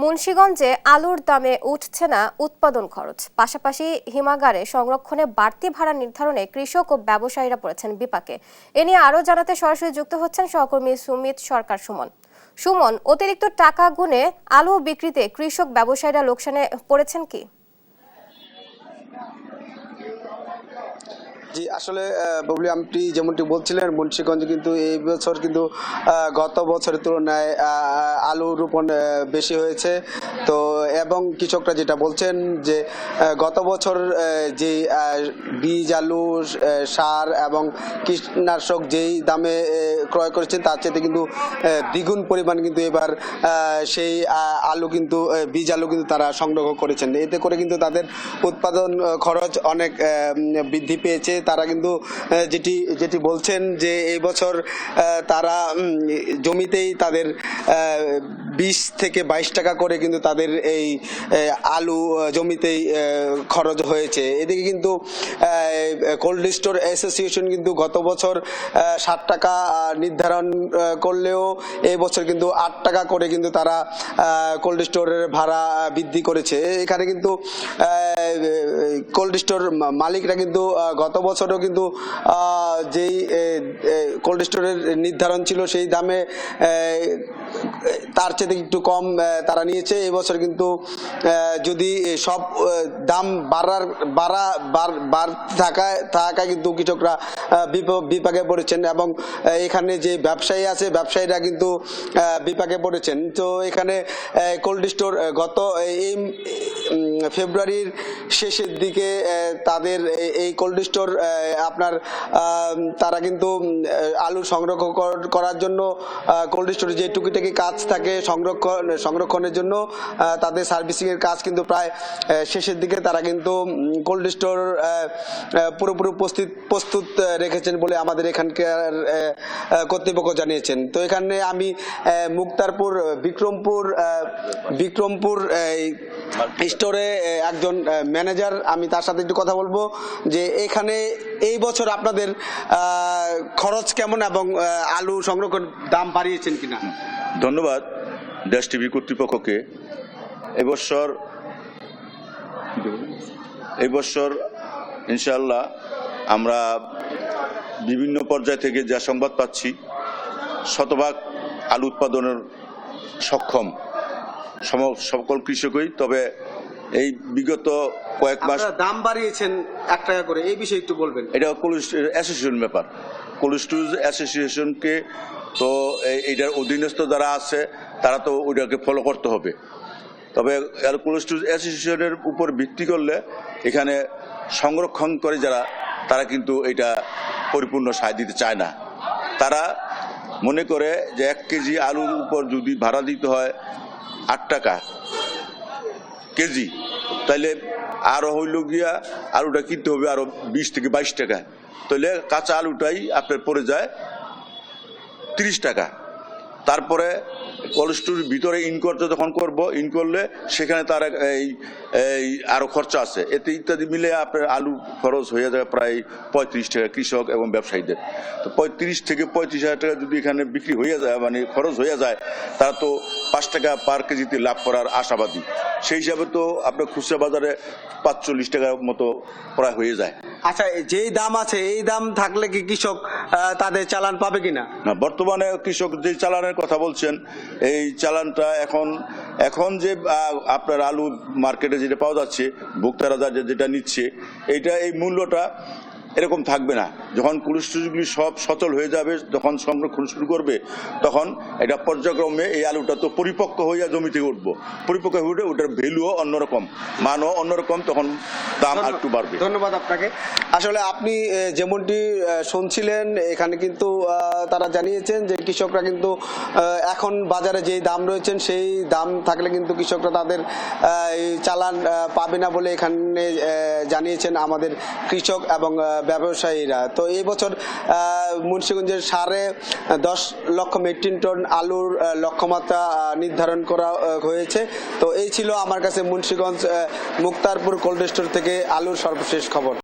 মুন্সিগঞ্জে আলুর দামে উঠছে না উৎপাদন খরচ, পাশাপাশি হিমাগারে সংরক্ষণে বাড়তি ভাড়া নির্ধারণে কৃষক ও ব্যবসায়ীরা পড়েছেন বিপাকে। এ নিয়ে আরও জানাতে সরাসরি যুক্ত হচ্ছেন সহকর্মী সুমিত সরকার সুমন। অতিরিক্ত টাকা গুনে আলু বিক্রিতে কৃষক ব্যবসায়ীরা লোকসানে পড়েছেন কি? জি, আসলে ববলি আপনি যেমনটি বলছিলেন, মুন্সিগঞ্জে কিন্তু এই বছর কিন্তু গত বছরের তুলনায় আলু রোপণ বেশি হয়েছে। তো এবং কৃষকরা যেটা বলছেন যে গত বছর যে বীজ, আলু, সার এবং কীটনাশক যেই দামে ক্রয় করেছেন তার চেয়ে কিন্তু দ্বিগুণ পরিমাণ কিন্তু এবার সেই আলু কিন্তু বীজ আলু কিন্তু তারা সংগ্রহ করেছেন। এতে করে কিন্তু তাদের উৎপাদন খরচ অনেক বৃদ্ধি পেয়েছে। তারা কিন্তু যেটি বলছেন যে এই বছর তারা জমিতেই তাদের 20 থেকে 22 টাকা করে কিন্তু তাদের এই আলু জমিতেই খরচ হয়েছে। এদিকে কিন্তু কোল্ড স্টোর অ্যাসোসিয়েশন কিন্তু গত বছর 60 টাকা নির্ধারণ করলেও এই বছর কিন্তু 8 টাকা করে কিন্তু তারা কোল্ড স্টোরের ভাড়া বৃদ্ধি করেছে। এখানে কিন্তু কোল্ড স্টোর মালিকরা কিন্তু গত বছরও কিন্তু যেই কোল্ড স্টোরের নির্ধারণ ছিল সেই দামে তার চেয়ে একটু কম তারা নিয়েছে। এই বছর কিন্তু যদি সব দাম থাকায় কিন্তু কৃষকরা বিপাকে পড়েছেন এবং এখানে যে ব্যবসায়ী আছে ব্যবসায়ীরা কিন্তু বিপাকে পড়েছেন। তো এখানে কোল্ড স্টোর গত এই ফেব্রুয়ারির শেষের দিকে তাদের এই কোল্ড স্টোর তারা কিন্তু আলু সংরক্ষণ করার জন্য কোল্ড স্টোরে যে টুকিটাকি কাজ থাকে সংরক্ষণের জন্য তাদের সার্ভিসিংয়ের কাজ কিন্তু প্রায় শেষের দিকে। তারা কিন্তু কোল্ড স্টোর পুরোপুরি প্রস্তুত রেখেছেন বলে আমাদের এখানকার কর্তৃপক্ষ জানিয়েছেন। তো এখানে আমি মুক্তারপুর বিক্রমপুর স্টোরে একজন ম্যানেজার, আমি তার সাথে একটু কথা বলবো যে এখানে এই বছর আপনাদের খরচ কেমন এবং আলু সংরক্ষণ দাম বাড়িয়েছেন কিনা। ধন্যবাদ দেশ টিভি কর্তৃপক্ষকে। এই বছর ইনশাআল্লাহ আমরা বিভিন্ন পর্যায় থেকে যা সংবাদ পাচ্ছি, শতভাগ আলু উৎপাদনের সক্ষম সকল কৃষকই। তবে এই বিগত কয়েক মাস দাম বাড়িয়েছেন 1 টাকা করে, এই বিষয়ে একটু বলবেন। এটা কোল্ড অ্যাসোসিয়েশন ব্যাপার। কোল্ড স্টোরেজ অ্যাসোসিয়েশনকে তো এইটার অধীনস্থ যারা আছে তারা তো ওইটাকে ফলো করতে হবে। তবে কোল্ড স্টোরেজ অ্যাসোসিয়েশনের উপর ভিত্তি করলে এখানে সংরক্ষণ করে যারা তারা কিন্তু এটা পরিপূর্ণ সায় দিতে চায় না। তারা মনে করে যে 1 কেজি আলুর উপর যদি ভাড়া দিতে হয় 8 টাকা কেজি, তাইলে আরো হইল গিয়া আলুটা কিনতে হবে আরো 20 থেকে 22 টাকা। তাহলে কাঁচা আলুটাই আপনার পড়ে যায় 30 টাকা। তারপরে কোল্ড স্টোরের ভিতরে যখন ইন করলে সেখানে তার এই আরো খরচা আছে, এতে ইত্যাদি মিলে আপনার আলু খরচ হয়ে যায় প্রায় 35 টাকা কৃষক এবং ব্যবসায়ীদের। তো 35 থেকে 35 হাজার টাকা যদি এখানে বিক্রি হয়ে যায়, মানে খরচ হয়ে যায়, তারা তো 5 টাকা পার কেজিতে লাভ করার আশাবাদী। সেই হিসাবে তো আপনার খুচরা বাজারে 45 টাকার মতো প্রায় হয়ে যায়। আচ্ছা, যেই দাম আছে এই দাম থাকলে কি কৃষক তাদের চালান পাবে কিনা? না, বর্তমানে কৃষক যে চালানের কথা বলছেন, এই চালানটা এখন যে আপনার আলু মার্কেটে যেটা পাওয়া যাচ্ছে, ভোক্তারা যেটা নিচ্ছে, এই মূল্যটা এরকম থাকবে না। যখন কোল্ড স্টোরেজগুলি সব সচল হয়ে যাবে, যখন সংরক্ষণ শুরু করবে, তখন এটা পর্যায়ক্রমে এই আলুটা তো পরিপক্ক হইয়া জমিতে উঠবো, পরিপক্ক হয়ে উঠে ওটার ভ্যালুও অন্যরকম, মানও অন্যরকম, তখন দাম একটু বাড়বে। ধন্যবাদ আপনাকে। আসলে আপনি যেমনটি শুনছিলেন, এখানে কিন্তু তারা জানিয়েছেন যে কৃষকরা কিন্তু এখন বাজারে যেই দাম রয়েছেন সেই দাম থাকলে কিন্তু কৃষকরা তাদের চালান পাবে না বলে এখানে জানিয়েছেন আমাদের কৃষক এবং ব্যবসায়ীরা। তো এই বছর মুন্সিগঞ্জের 10.5 লক্ষ মেট্রিক টন আলুর লক্ষ্যমাত্রা নির্ধারণ করা হয়েছে। তো এই ছিল আমার কাছে মুন্সিগঞ্জ মুক্তারপুর কোল্ড স্টোর থেকে আলুর সর্বশেষ খবর।